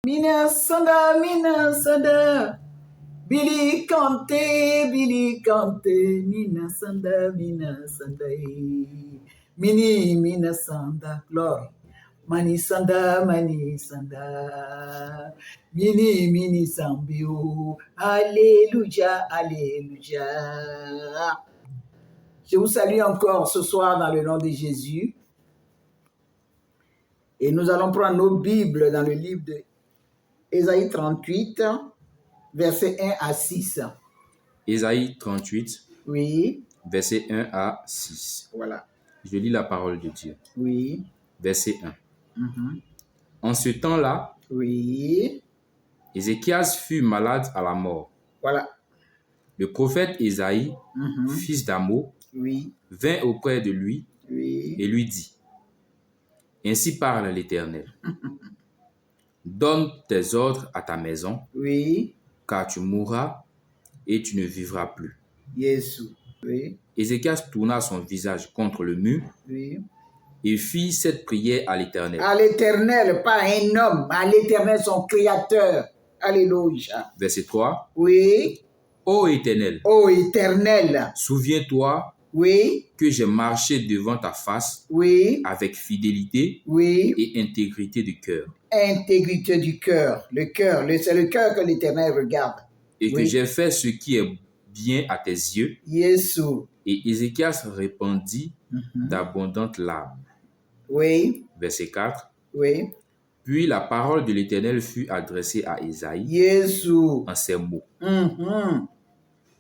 Mina sanda, Billy Kante, Mina sanda, Mina sanda, glory. Mani sanda, mini sambio, alléluia, alléluia. Je vous salue encore ce soir dans le nom de Jésus. Et nous allons prendre nos Bibles dans le livre de Ésaïe 38, versets 1 à 6. Ésaïe 38, Oui. versets 1 à 6. Voilà. Je lis la parole de Dieu. Oui. Verset 1. En ce temps-là, oui. Ézéchias fut malade à la mort. Voilà. Le prophète Ésaïe, fils d'Amo, oui. vint auprès de lui oui. et lui dit: Ainsi parle l'Éternel. Donne tes ordres à ta maison, oui. car tu mourras et tu ne vivras plus. Jésus. Oui. Ézéchias tourna son visage contre le mur oui. et fit cette prière à l'Éternel. À l'Éternel, pas un homme, à l'Éternel son créateur. Alléluia. Verset 3. Oui. Ô Éternel. Ô Éternel. Souviens-toi oui. que j'ai marché devant ta face oui. avec fidélité oui. et intégrité du cœur. Intégrité du cœur. Le cœur, c'est le cœur que l'Éternel regarde. Et que j'ai fait ce qui est bien à tes yeux. Jésus. Et Ézéchias répandit d'abondantes larmes. Oui. Verset 4. Oui. Puis la parole de l'Éternel fut adressée à Ésaïe Jésus. en ces mots.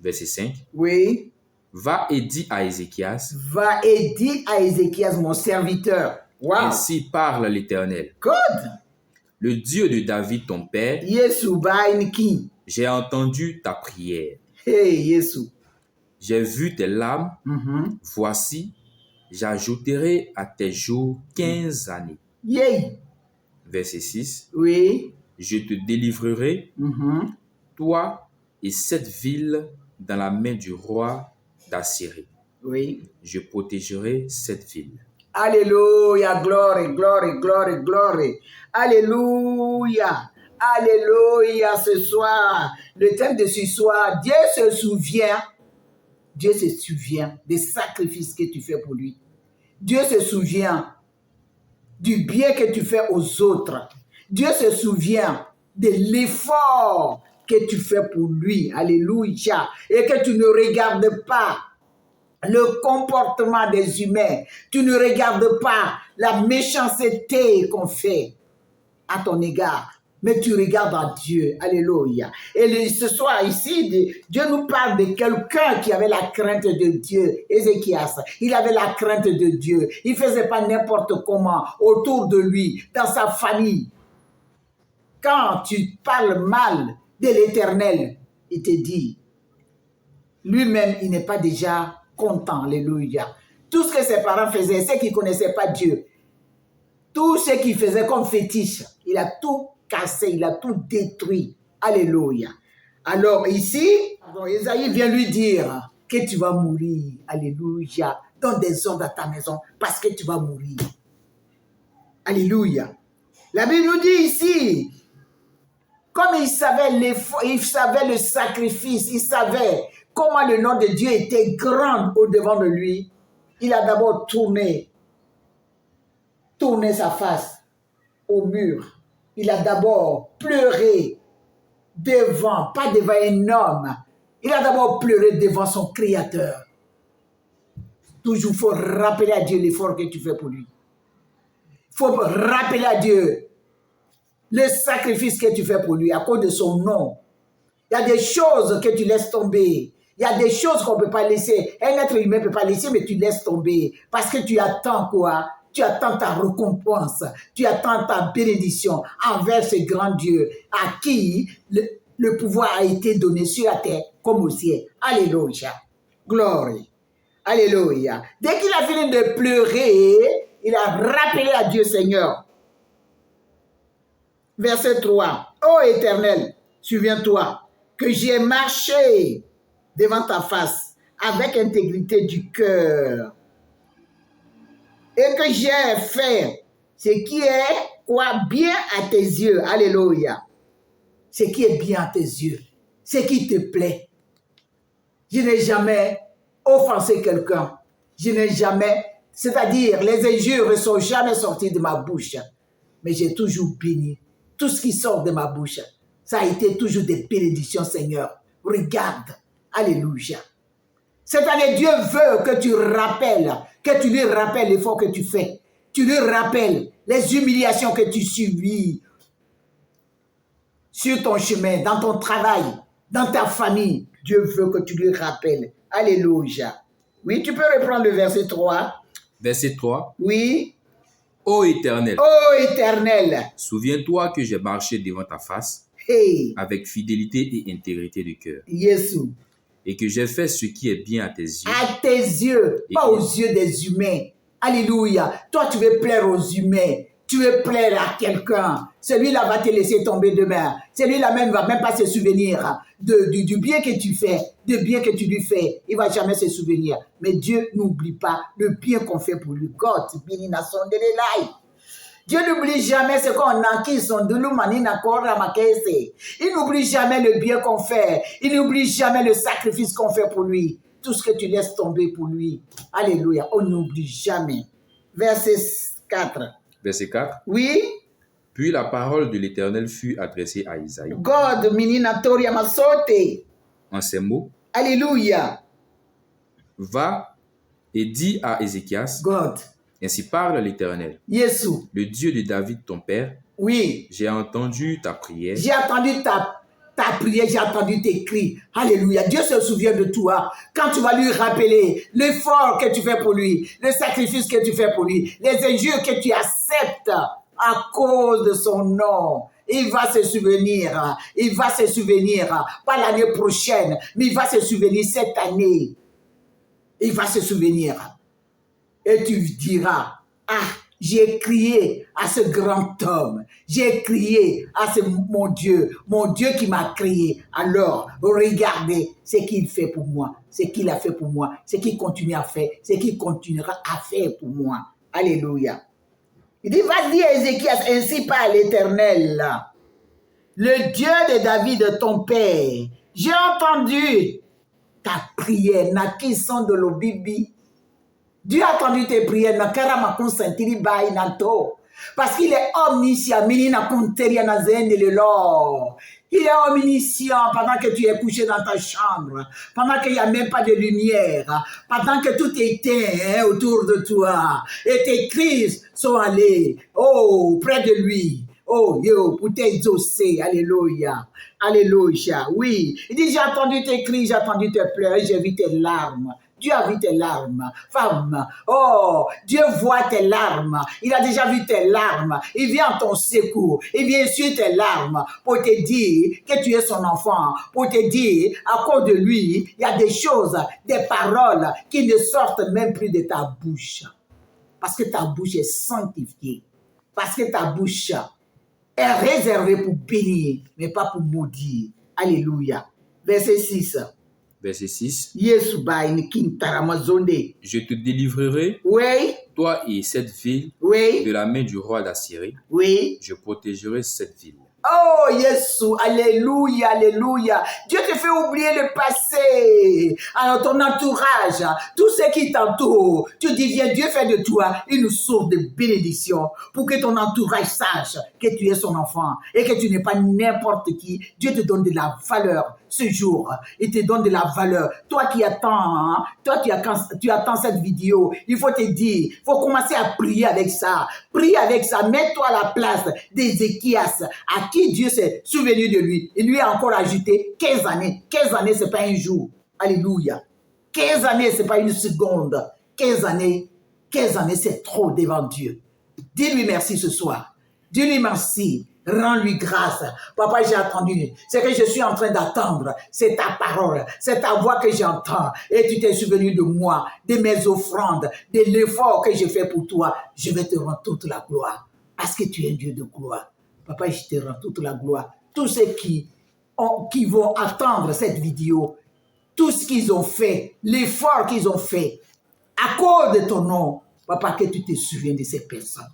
Verset 5. Oui. Va et dis à Ézéchias. Va et dis à Ézéchias, mon serviteur. Wow. Ainsi parle l'Éternel. Good. Le Dieu de David, ton père. Jésus, king. J'ai entendu ta prière. Hey, Jésus. J'ai vu tes larmes. Voici, j'ajouterai à tes jours 15 années. Yeah. Verset 6. Oui. Je te délivrerai, toi et cette ville, dans la main du roi d'Assyrie. Oui. Je protégerai cette ville. Alléluia, glory, glory, glory, glory. Alléluia. Alléluia, ce soir. Le thème de ce soir, Dieu se souvient des sacrifices que tu fais pour lui. Dieu se souvient du bien que tu fais aux autres. Dieu se souvient de l'effort que tu fais pour lui. Alléluia. Et que tu ne regardes pas le comportement des humains. Tu ne regardes pas la méchanceté qu'on fait à ton égard. Mais tu regardes à Dieu. Alléluia. Et ce soir ici, Dieu nous parle de quelqu'un qui avait la crainte de Dieu. Ézéchias, il avait la crainte de Dieu. Il ne faisait pas n'importe comment autour de lui, dans sa famille. Quand tu parles mal de l'Éternel, il te dit, lui-même, il n'est pas déjà content. Alléluia. Tout ce que ses parents faisaient, c'est qu'ils ne connaissaient pas Dieu. Tout ce qu'il faisait comme fétiche, il a tout cassé, il a tout détruit. Alléluia. Alors ici, Ésaïe vient lui dire que tu vas mourir. Alléluia. Donne des ordres à ta maison parce que tu vas mourir. Alléluia. La Bible nous dit ici, comme il savait le sacrifice, il savait comment le nom de Dieu était grand au-devant de lui, il a d'abord tourné sa face au mur. Il a d'abord pleuré pas devant un homme. Il a d'abord pleuré devant son Créateur. Toujours, il faut rappeler à Dieu l'effort que tu fais pour lui. Il faut rappeler à Dieu le sacrifice que tu fais pour lui à cause de son nom. Il y a des choses que tu laisses tomber. Il y a des choses qu'on ne peut pas laisser. Un être humain ne peut pas laisser, mais tu laisses tomber. Parce que tu attends quoi? Tu attends ta récompense. Tu attends ta bénédiction envers ce grand Dieu à qui le pouvoir a été donné sur la terre comme au ciel. Alléluia. Glory. Alléluia. Dès qu'il a fini de pleurer, il a rappelé à Dieu Seigneur. Verset 3. Ô Éternel, souviens-toi que j'ai marché devant ta face avec intégrité du cœur et que j'ai fait Ce qui est quoi bien à tes yeux. Alléluia. Ce qui est bien à tes yeux. Ce qui te plaît. Je n'ai jamais offensé quelqu'un. Je n'ai jamais, c'est-à-dire les injures ne sont jamais sorties de ma bouche. Mais j'ai toujours béni. Tout ce qui sort de ma bouche, ça a été toujours des bénédictions, Seigneur. Regarde. Alléluia. Cette année, Dieu veut que tu rappelles, que tu lui rappelles l'effort que tu fais. Tu lui rappelles les humiliations que tu subis sur ton chemin, dans ton travail, dans ta famille. Dieu veut que tu lui rappelles. Alléluia. Oui, tu peux reprendre le verset 3. Verset 3. Oui. Ô Éternel, souviens-toi que j'ai marché devant ta face avec fidélité et intégrité de cœur. Et que j'ai fait ce qui est bien à tes yeux. À tes yeux, pas aux yeux des humains. Alléluia. Toi, tu veux plaire aux humains. Tu veux plaire à quelqu'un. Celui-là va te laisser tomber demain. Celui-là même va même pas se souvenir du bien que tu fais, du bien que tu lui fais. Il va jamais se souvenir. Mais Dieu n'oublie pas le bien qu'on fait pour lui. God, Dieu n'oublie jamais ce qu'on a qui sont de l'humanité. Il n'oublie jamais le bien qu'on fait. Il n'oublie jamais le sacrifice qu'on fait pour lui. Tout ce que tu laisses tomber pour lui. Alléluia. On n'oublie jamais. Verset 4. Verset 4. Oui. Puis la parole de l'Éternel fut adressée à Isaïe. God, mininatori masote. En ces mots. Alléluia. Va et dis à Ézéchias. God. Ainsi parle l'Éternel. Yesu. Le Dieu de David, ton père. Oui. J'ai entendu ta prière. J'ai entendu ta prière, j'ai entendu tes cris. Alléluia. Dieu se souvient de toi. Quand tu vas lui rappeler l'effort que tu fais pour lui, le sacrifice que tu fais pour lui, les injures que tu acceptes à cause de son nom, il va se souvenir. Il va se souvenir. Pas l'année prochaine, mais il va se souvenir cette année. Il va se souvenir. Et tu diras, ah, j'ai crié à ce grand homme, j'ai crié à mon Dieu qui m'a créé. Alors, regardez ce qu'il fait pour moi, ce qu'il a fait pour moi, ce qu'il continue à faire, ce qu'il continuera à faire pour moi. Alléluia. Il dit, va dire à Ézéchias, ainsi parle l'Éternel, le Dieu de David, ton père. J'ai entendu ta prière, qui sont de l'obibi. Dieu a entendu tes prières, parce qu'il est omniscient. Il est omniscient pendant que tu es couché dans ta chambre, pendant qu'il n'y a même pas de lumière, pendant que tout est éteint autour de toi, et tes cris sont allés, près de lui. Pour t'exaucer, alléluia, alléluia, oui. Il dit, j'ai entendu tes cris, j'ai entendu tes pleurs, j'ai vu tes larmes. Dieu a vu tes larmes, femme. Dieu voit tes larmes. Il a déjà vu tes larmes. Il vient en ton secours. Il vient sur tes larmes pour te dire que tu es son enfant. Pour te dire, à cause de lui, il y a des choses, des paroles qui ne sortent même plus de ta bouche. Parce que ta bouche est sanctifiée. Parce que ta bouche est réservée pour bénir, mais pas pour maudire. Alléluia. Verset 6. Verset 6. Je te délivrerai, toi et cette ville, de la main du roi d'Assyrie. Je protégerai cette ville. Oh, Jésus, alléluia, alléluia. Dieu te fait oublier le passé. Alors ton entourage, tout ce qui t'entoure, tu deviens, Dieu fait de toi une source de bénédiction pour que ton entourage sache que tu es son enfant et que tu n'es pas n'importe qui. Dieu te donne de la valeur ce jour. Il te donne de la valeur. Toi qui attends, tu attends cette vidéo, il faut te dire, il faut commencer à prier avec ça. Prie avec ça. Mets-toi à la place d'Ézéchias, à qui Dieu s'est souvenu de lui. Il lui a encore ajouté 15 années. 15 années, ce n'est pas un jour. Alléluia. 15 années, ce n'est pas une seconde. 15 années, c'est trop devant Dieu. Dis-lui merci ce soir. Dis-lui merci. Rends-lui grâce. Papa, j'ai attendu. Ce que je suis en train d'attendre, c'est ta parole. C'est ta voix que j'entends. Et tu t'es souvenu de moi, de mes offrandes, de l'effort que j'ai fait pour toi. Je vais te rendre toute la gloire. Parce que tu es un Dieu de gloire. Papa, je te rends toute la gloire. Tous ceux qui vont attendre cette vidéo, tout ce qu'ils ont fait, l'effort qu'ils ont fait, à cause de ton nom, papa, que tu te souviennes de ces personnes.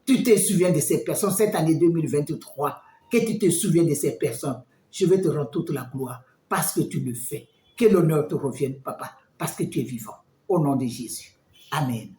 tu te souviens de ces personnes, cette année 2023, que tu te souviens de ces personnes, je vais te rendre toute la gloire parce que tu le fais. Que l'honneur te revienne, papa, parce que tu es vivant. Au nom de Jésus. Amen.